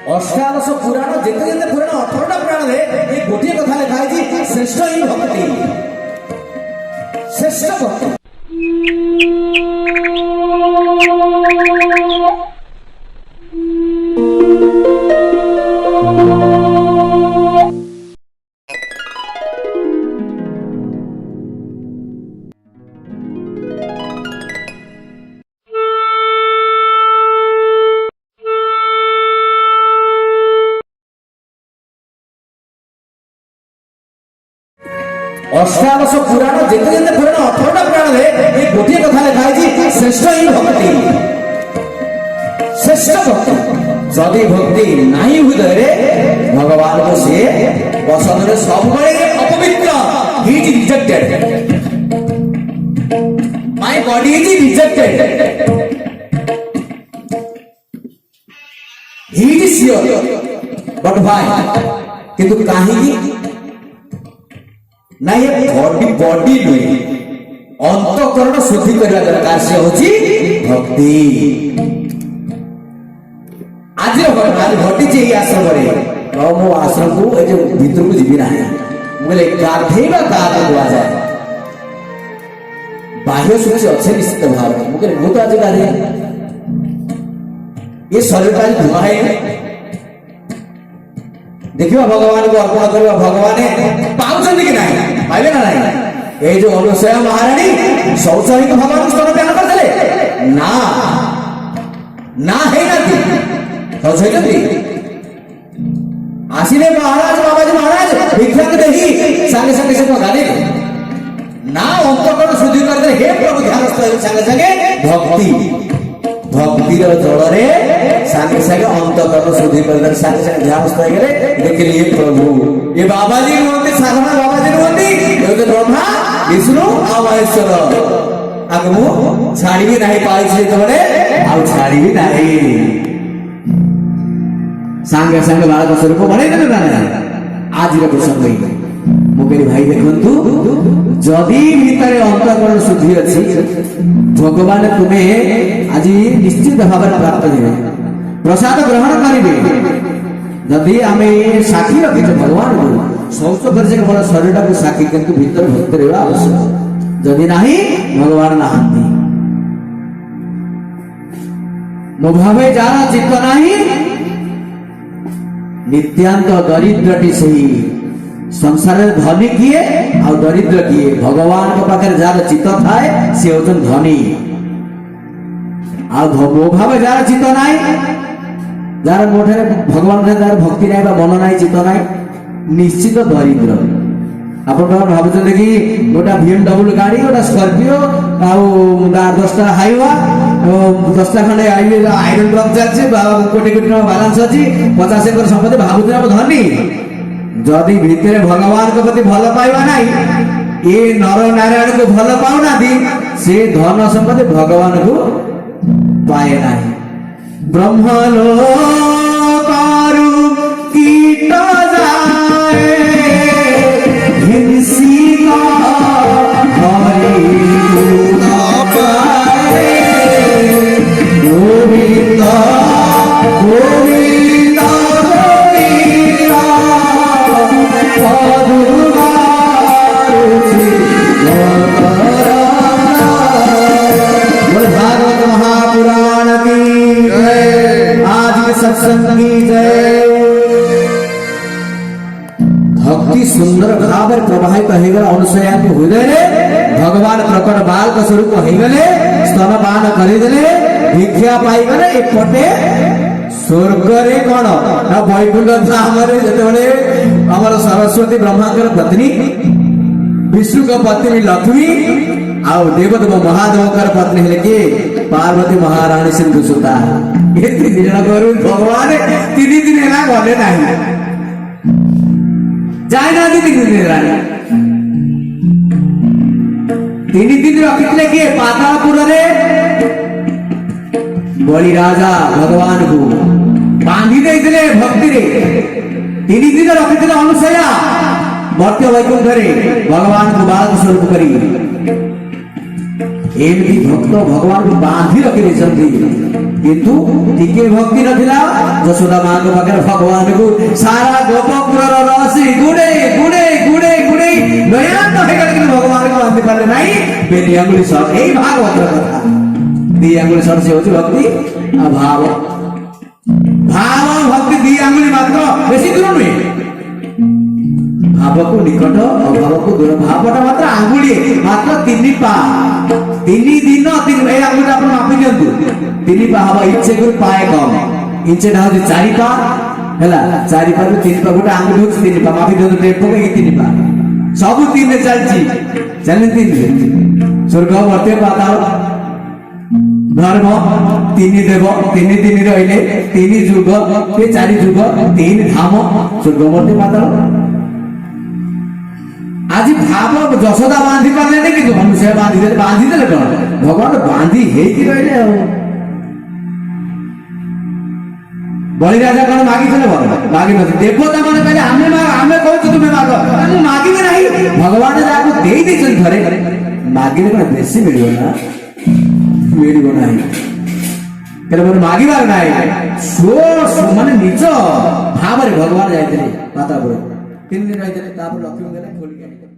अष्टादश पुराण जेते जेते पुराण 18टा पुराण रे ए गोटे कथा लिखा है श्रेष्ठ ही भक्ति श्रेष्ठ भक्ति अष्टादश पुराण जेते जेते पुराण 18टा पुराण रे ए गोटे कथा लिखा है श्रेष्ठ ही भक्ति श्रेष्ठ भक्ति जदि भक्ति नहीं हृदय रे भगवान को से पसंद रे सब बड़े अपवित्र he is rejected my body is rejected he is sure but why किंतु काहे ना ये बॉडी बॉडी नुहे अंतकरण शुद्धि करने दरकार से होची भक्ति आज घटी आश्रम मो आश्रम को भीतर को जीवी ना बोले गाधेवा गाधे हुआ जाए बाह्य सूची अच्छे निश्चित भाव मुझे मुझे आज गाधे ये शरीर का धुआ है देखिए भगवान को अर्पण करवा भगवान पाउछन कि नहीं पाइले ना नहीं ए जो अनुसया महारानी शौचालय को भगवान को स्तन ध्यान करले ना ना है ना शौचालय दी आसीने महाराज बाबाजी महाराज भिक्षा के देही संगे संगे से गाने ना अंतकरण शुद्धि कर दे हे प्रभु ध्यान संगे संगे भक्ति भक्तिर जल रे संगे संगे अंतकरण शुद्धि कर संगे संगे ध्यान गले देख लिए प्रभु ये बाबाजी होते साधारण बाबाजी होती ये तो ब्रह्मा विष्णु और महेश्वर आगमु छाड़ी भी नहीं पाई से तोड़े और छाड़ी भी नहीं संगे संगे बालक स्वरूप बने ना आज रे प्रसंग होई मुकेली भाई देखंतु जदि भीतर अंतकरण शुद्धि अछि भगवान तुम्हें आज निश्चित भाव प्राप्त हे प्रसाद ग्रहण करेंगे जदि आम साक्षी रखी भगवान को शौच कर बड़ा शरीर को साक्षी किंतु भीतर भक्ति रहा आवश्यक जदि नहीं भगवान नहांती मो भावे जाना चित्त नहीं नित्यांत दरिद्रटी सही संसार धनी किए और दरिद्र किए भगवान को पाखे जार चित्त थाए से होचन धनी आ मो भावे जार चित्त नाई जार मोठे भगवान जार भक्ति नाई बा मन नाई चित्त नाई निश्चित दरिद्र आपण भाबुछन कि गोटा BMW गाड़ी गोटा स्कॉर्पियो आउ 10टा हाईवा 10टा खंडे आयरन ड्रम चलछि कोटी कोटी बैलेंस अछि 50 एकर संपत्ति भाबुछन धनी जदि भीतर भगवान को प्रति भल पाइबा नहीं ये नर नारायण को भल पाउना दी से धन संपत्ति भगवान को पाए नहीं ब्रह्मलोकारू कीट जाए हिंसी का हरि गोविंद गोविंद भागवत महापुराण की आज के सत्संग की जय भक्ति सुंदर भाव प्रवाहित होगा अनुसया को हृदय भगवान प्रकट बाल का स्वरूप होगले स्तनपान करदेले भिक्षा पाइगले एपटे स्वर्ग रे कौन ना वैकुंठ धाम रे जेतेबेले हमर सरस्वती ब्रह्मांकर पत्नी विष्णु का पत्नी लक्ष्मी आउ देवदेव महादेव पत्नी हेले के पार्वती महारानी सिंधु सुता ये 3 जन करू भगवान 3 दिन ना गले नाही जाय ना 3 दिन रानी 3 दिन रखितले के पातालपुर रे बलि राजा भगवान को बांधी देइतले भक्ति रे 3 दिन रखितले अनुसया मर्त्य वैकुंठ रे भगवान को बालक स्वरूप करी एमती भक्त भगवान को बांधी रखी किंतु टिके भक्ति नथिला यशोदा मां को पाखे भगवान को सारा गोपपुर रसी गुड़े गुड़े गुड़े गुड़े नया तो है कि भगवान को बांधि पाले नहीं बेनी अंगुली सर यही भागवत कथा दी अंगुली सर से होची भक्ति अभाव भाव भक्ति दी अंगुली मात्र बेसी दूर नहीं भाव को निकट अभाव को दूर भावटा मात्र आंगुली मात्र 3 पा 3 दिन 3 ए आंगुली आपण मापि दियंतु 3 पा हवा इच्छे गुरु पाए कम इच्छे ना होती 4 पा हैला 4 पा 3 पा गोटे आंगुली होती 3 पा मापि दियंतु डेट पके 3 पा सब 3 रे चलची चलन 3 स्वर्ग मर्त्य पाताल धर्म 3 देव 3 रहिले 3 जुग 4 जुग 3 धाम स्वर्ग मर्त्य पाताल आज भाव यशोदा बांधि पारे नहीं कि मनुष्य बांधि दे कौन भगवान बांधि हेकि रहिले बलि राजा कौन मागी मागी न देवता मैंने कहले आमे कहू तुम्हें माग मागे नहीं भगवान जाको दे दी घरे मागे कौन बेसी मिलियो ना मागिबार ना सो माने निज भाव भगवान जाते पातापुर 3 दिन रही लक्ष्मी खोलिक